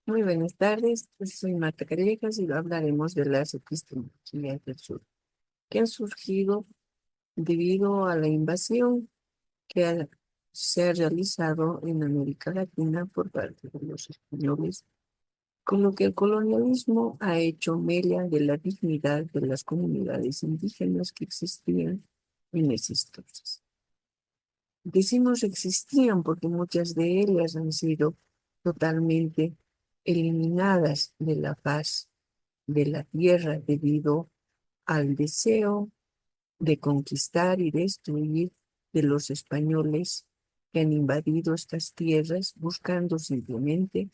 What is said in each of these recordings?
Muy buenas tardes, pues soy Marta Callejas y hablaremos de las epistemologías del sur, que han surgido debido a la invasión que se ha realizado en América Latina por parte de los españoles, con lo que el colonialismo ha hecho mella de la dignidad de las comunidades indígenas que existían en ese entonces. Decimos existían porque muchas de ellas han sido totalmente eliminadas de la faz de la tierra debido al deseo de conquistar y destruir de los españoles que han invadido estas tierras buscando simplemente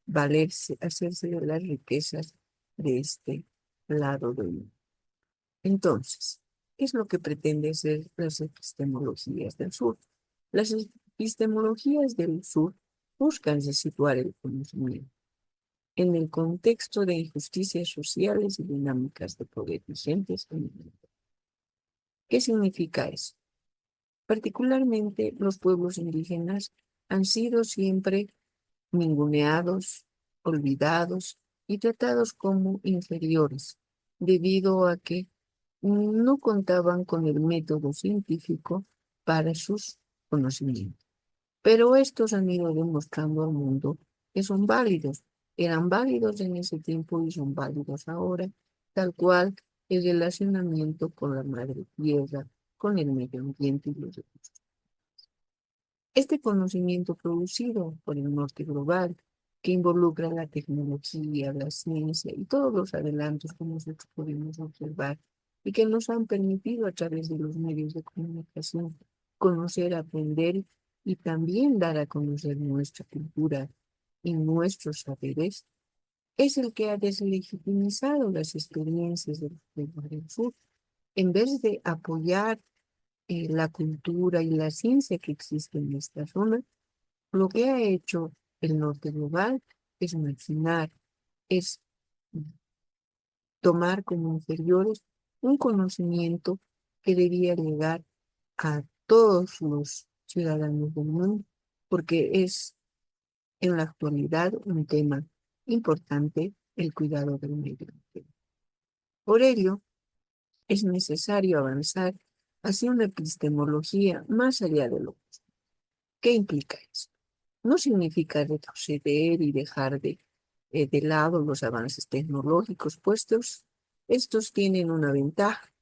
valerse, hacerse de las riquezas de este lado del mundo. Entonces, ¿qué es lo que pretende hacer las epistemologías del sur? Las epistemologías del sur buscan situar el conocimiento en el contexto de injusticias sociales y dinámicas de poder vigentes en el mundo. ¿Qué significa eso? Particularmente los pueblos indígenas han sido siempre ninguneados, olvidados y tratados como inferiores, debido a que no contaban con el método científico para sus conocimientos. Pero estos han ido demostrando al mundo que son válidos. Eran válidos en ese tiempo y son válidos ahora, tal cual el relacionamiento con la madre tierra, con el medio ambiente y los recursos. Este conocimiento producido por el norte global, que involucra la tecnología, la ciencia y todos los adelantos que nosotros podemos observar y que nos han permitido a través de los medios de comunicación conocer, aprender y también dar a conocer nuestra cultura y nuestros saberes, es el que ha deslegitimizado las experiencias del sur. En vez de apoyar la cultura y la ciencia que existe en esta zona, lo que ha hecho el norte global es marginar, es tomar como inferiores un conocimiento que debía llegar a todos los ciudadanos del mundo, porque es en la actualidad un tema importante el cuidado del medio ambiente. Por ello, es necesario avanzar hacia una epistemología más allá de lo que implica eso. No significa retroceder y dejar de lado los avances tecnológicos, puestos estos tienen una ventaja.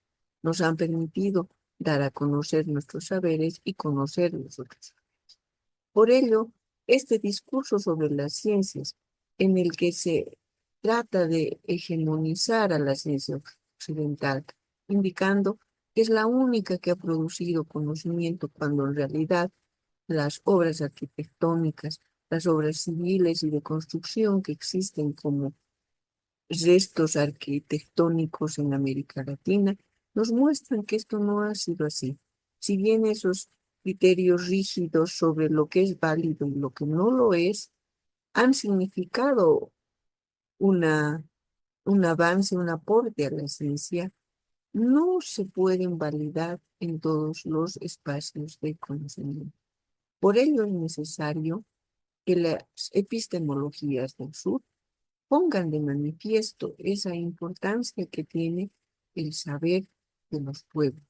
Nos han permitido dar a conocer nuestros saberes y conocer los otros. Por ello, este discurso sobre las ciencias, en el que se trata de hegemonizar a la ciencia occidental, indicando que es la única que ha producido conocimiento, cuando en realidad las obras arquitectónicas, las obras civiles y de construcción que existen como restos arquitectónicos en América Latina, nos muestran que esto no ha sido así. Si bien esos criterios rígidos sobre lo que es válido y lo que no lo es, han significado una, un avance, un aporte a la ciencia, no se pueden validar en todos los espacios de conocimiento. Por ello es necesario que las epistemologías del sur pongan de manifiesto esa importancia que tiene el saber de los pueblos,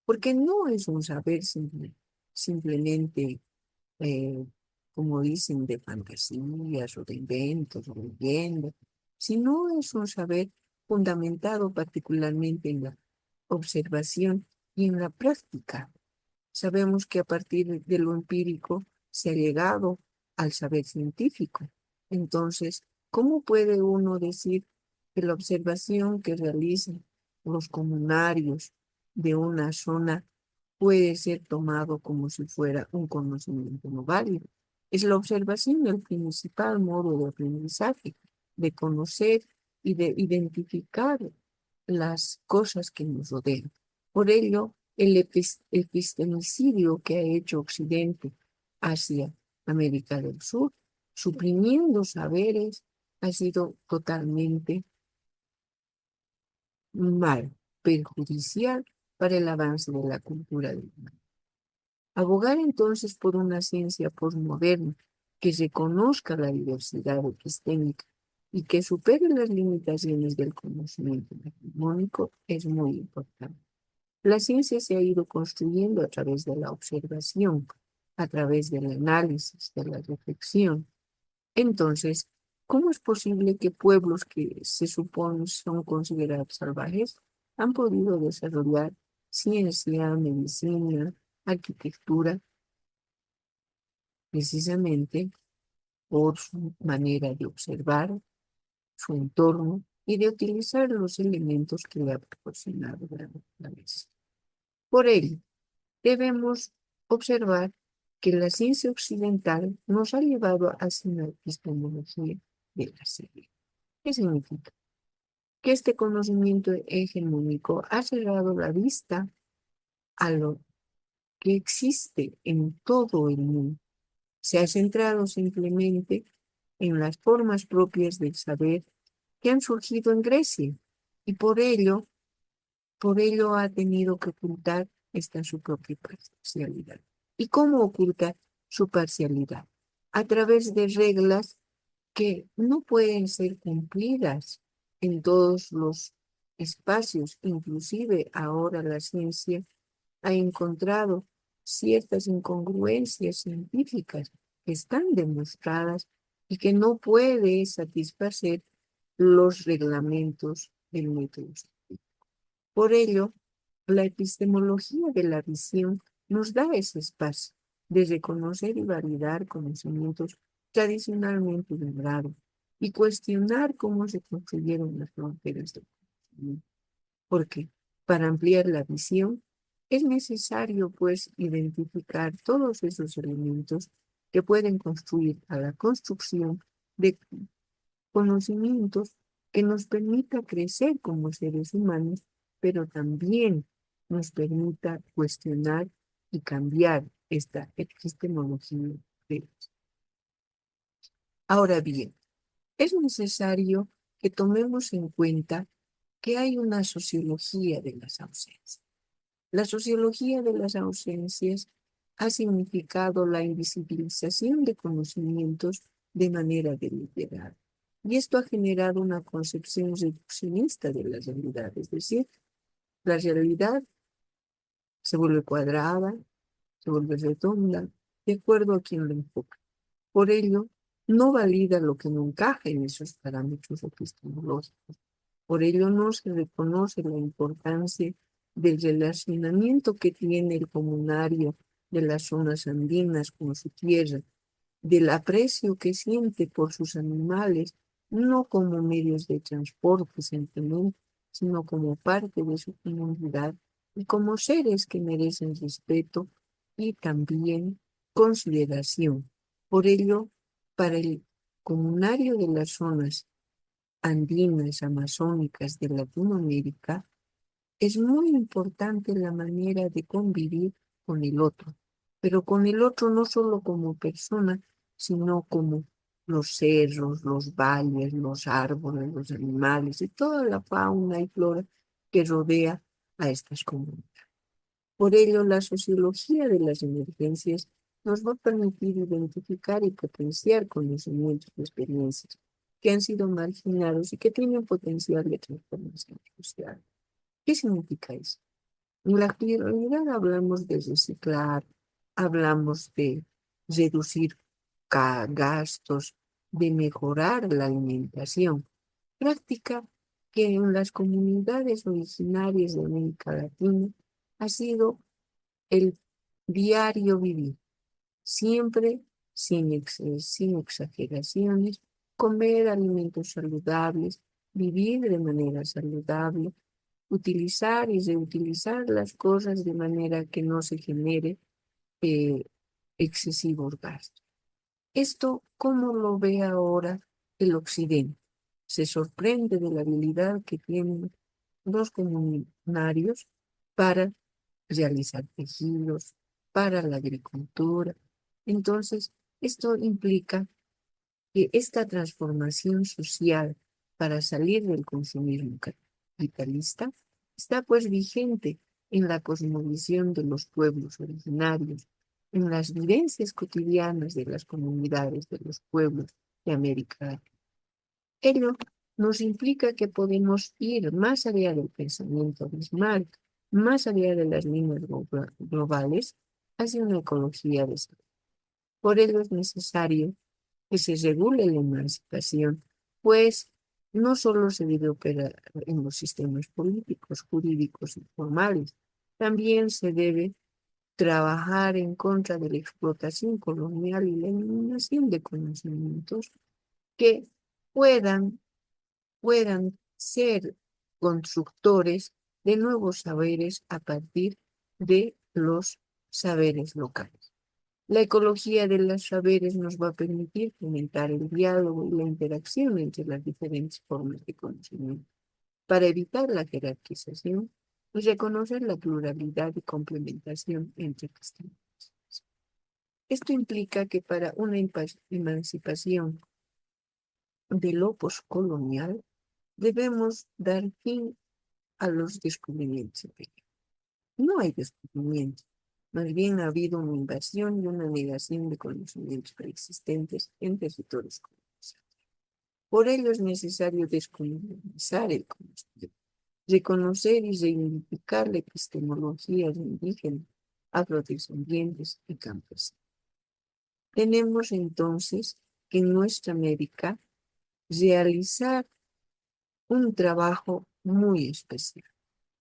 porque no es un saber simplemente, eh, como dicen, de fantasías o de inventos o leyendas, sino es un saber fundamentado particularmente en la observación y en la práctica. Sabemos que a partir de lo empírico se ha llegado al saber científico. Entonces, ¿cómo puede uno decir que la observación que realizan los comunarios de una zona puede ser tomado como si fuera un conocimiento no válido? Es la observación el principal modo de aprendizaje, de conocer y de identificar las cosas que nos rodean. Por ello, el epistemicidio que ha hecho Occidente hacia América del Sur, suprimiendo saberes, ha sido totalmente mal, perjudicial para el avance de la cultura del mundo. Abogar entonces por una ciencia posmoderna que se conozca la diversidad epistémica y que supere las limitaciones del conocimiento hegemónico es muy importante. La ciencia se ha ido construyendo a través de la observación, a través del análisis, de la reflexión. Entonces, ¿cómo es posible que pueblos que se supone son considerados salvajes han podido desarrollar ciencia, medicina, arquitectura, precisamente por su manera de observar su entorno y de utilizar los elementos que le ha proporcionado la naturaleza? Por ello, debemos observar que la ciencia occidental nos ha llevado hacia una epistemología de la ceguera. ¿Qué significa? Que este conocimiento hegemónico ha cerrado la vista a lo que existe en todo el mundo. Se ha centrado simplemente en las formas propias del saber que han surgido en Grecia y por ello ha tenido que ocultar esta su propia parcialidad. ¿Y cómo oculta su parcialidad? A través de reglas que no pueden ser cumplidas en todos los espacios. Inclusive ahora la ciencia ha encontrado ciertas incongruencias científicas que están demostradas y que no puede satisfacer los reglamentos del método. Por ello, la epistemología de la visión nos da ese espacio de reconocer y validar conocimientos tradicionalmente ignorados y cuestionar cómo se construyeron las fronteras del conocimiento. Porque para ampliar la visión es necesario, pues, identificar todos esos elementos que pueden construir a la construcción de conocimientos que nos permita crecer como seres humanos, pero también nos permita cuestionar y cambiar esta epistemología de ellos. Ahora bien, es necesario que tomemos en cuenta que hay una sociología de las ausencias. La sociología de las ausencias ha significado la invisibilización de conocimientos de manera deliberada. Y esto ha generado una concepción reduccionista de la realidad, es decir, la realidad se vuelve cuadrada, se vuelve redonda, de acuerdo a quien lo enfoca. Por ello, no valida lo que no encaja en esos parámetros epistemológicos. Por ello, no se reconoce la importancia del relacionamiento que tiene el comunario de las zonas andinas con su tierra, del aprecio que siente por sus animales, no como medios de transporte simplemente, sino como parte de su comunidad y como seres que merecen respeto y también consideración. Por ello, para el comunario de las zonas andinas, amazónicas de Latinoamérica, es muy importante la manera de convivir con el otro, pero con el otro no solo como persona, sino como los cerros, los valles, los árboles, los animales y toda la fauna y flora que rodea a estas comunidades. Por ello, la sociología de las emergencias nos va a permitir identificar y potenciar conocimientos y experiencias que han sido marginados y que tienen potencial de transformación social. ¿Qué significa eso? En la actualidad hablamos de reciclar, hablamos de reducir gastos, de mejorar la alimentación, práctica que en las comunidades originarias de América Latina ha sido el diario vivir, siempre sin exageraciones, comer alimentos saludables, vivir de manera saludable, utilizar y reutilizar las cosas de manera que no se genere eh, excesivos gastos. Esto, ¿cómo lo ve ahora el Occidente? Se sorprende de la habilidad que tienen los comunarios para realizar tejidos, para la agricultura. Entonces, esto implica que esta transformación social para salir del consumismo capitalista está pues vigente en la cosmovisión de los pueblos originarios en las vivencias cotidianas de las comunidades de los pueblos de América Latina. Ello nos implica que podemos ir más allá del pensamiento abismal, más allá de las líneas globales, hacia una ecología de salud. Por ello es necesario que se regule la emancipación, pues no solo se debe operar en los sistemas políticos, jurídicos y formales, también se debe trabajar en contra de la explotación colonial y la eliminación de conocimientos que puedan, puedan ser constructores de nuevos saberes a partir de los saberes locales. La ecología de los saberes nos va a permitir fomentar el diálogo y la interacción entre las diferentes formas de conocimiento para evitar la jerarquización y reconocer la pluralidad y complementación entre distintas. Esto implica que para una emancipación de lo poscolonial debemos dar fin a los descubrimientos empíricos. No hay descubrimiento, más bien ha habido una invasión y una negación de conocimientos preexistentes en territorios colonizados. Por ello es necesario descolonizar el conocimiento, reconocer y reivindicar la epistemología de indígenas, afrodescendientes y campesinos. Tenemos entonces que en nuestra América realizar un trabajo muy especial,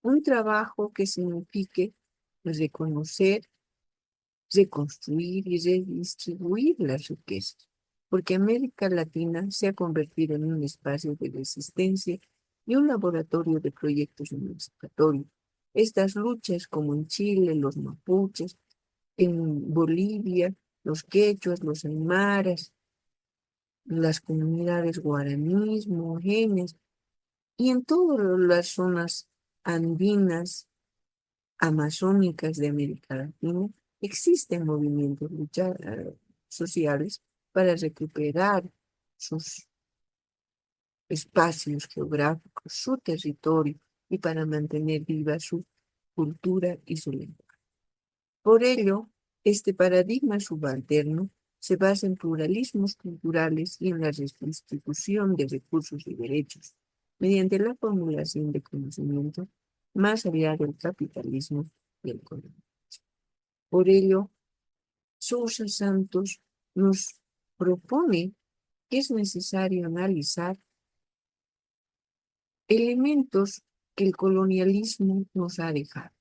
un trabajo que signifique reconocer, reconstruir y redistribuir las riquezas, porque América Latina se ha convertido en un espacio de resistencia y un laboratorio de proyectos emancipatorios. Estas luchas, como en Chile, los mapuches, en Bolivia, los quechuas, los aymaras, las comunidades guaraníes, mojenes, y en todas las zonas andinas, amazónicas de América Latina, existen movimientos sociales para recuperar sus espacios geográficos, su territorio y para mantener viva su cultura y su lengua. Por ello, este paradigma subalterno se basa en pluralismos culturales y en la redistribución de recursos y derechos, mediante la formulación de conocimiento más allá del capitalismo y el colonialismo. Por ello, Sousa Santos nos propone que es necesario analizar elementos que el colonialismo nos ha dejado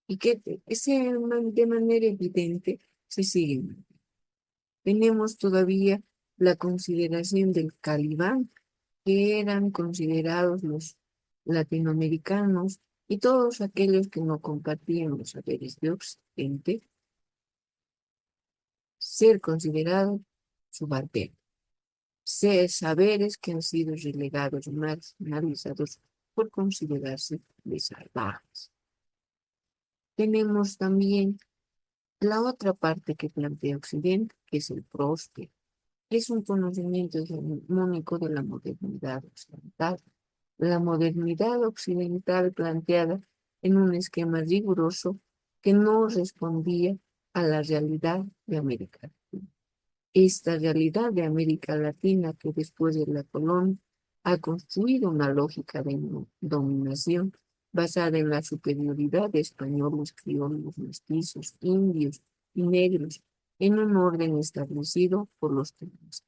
y que de manera evidente se siguen. Tenemos todavía la consideración del Calibán, que eran considerados los latinoamericanos y todos aquellos que no compartían los saberes de Occidente, ser considerados subalternos, ser saberes que han sido relegados, marginalizados por considerarse de salvajes. Tenemos también la otra parte que plantea Occidente, que es el próspero. Es un conocimiento hegemónico de la modernidad occidental. La modernidad occidental planteada en un esquema riguroso que no respondía a la realidad de América Latina. Esta realidad de América Latina que después de la colonia ha construido una lógica de dominación basada en la superioridad de españoles, criollos, mestizos, indios y negros en un orden establecido por los colonizadores.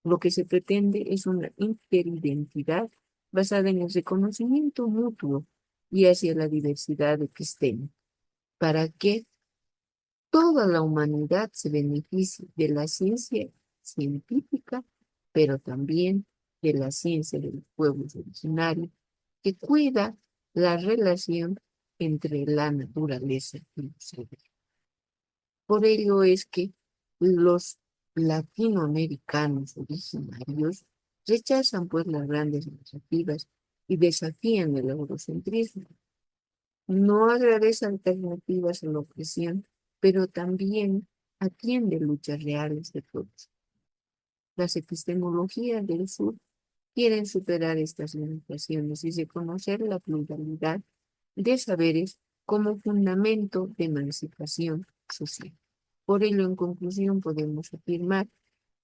Lo que se pretende es una interidentidad basada en el reconocimiento mutuo y hacia la diversidad epistémica, para que toda la humanidad se beneficie de la ciencia científica, pero también de la ciencia de los pueblos originarios, que cuida la relación entre la naturaleza y los seres. Por ello es que los latinoamericanos originarios rechazan pues las grandes narrativas y desafían el eurocentrismo. No agradece alternativas a la opresión, pero también atiende luchas reales de todos. Las epistemologías del sur quieren superar estas limitaciones y reconocer la pluralidad de saberes como fundamento de emancipación social. Por ello, en conclusión, podemos afirmar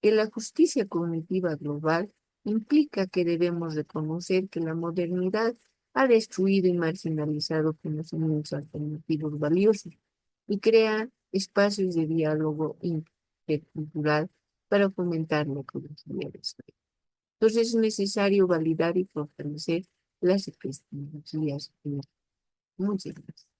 que la justicia cognitiva global implica que debemos reconocer que la modernidad ha destruido y marginalizado conocimientos alternativos valiosos y crea espacios de diálogo intercultural para fomentar la curiosidad. Entonces es necesario validar y fortalecer las epistemologías. Muchas gracias.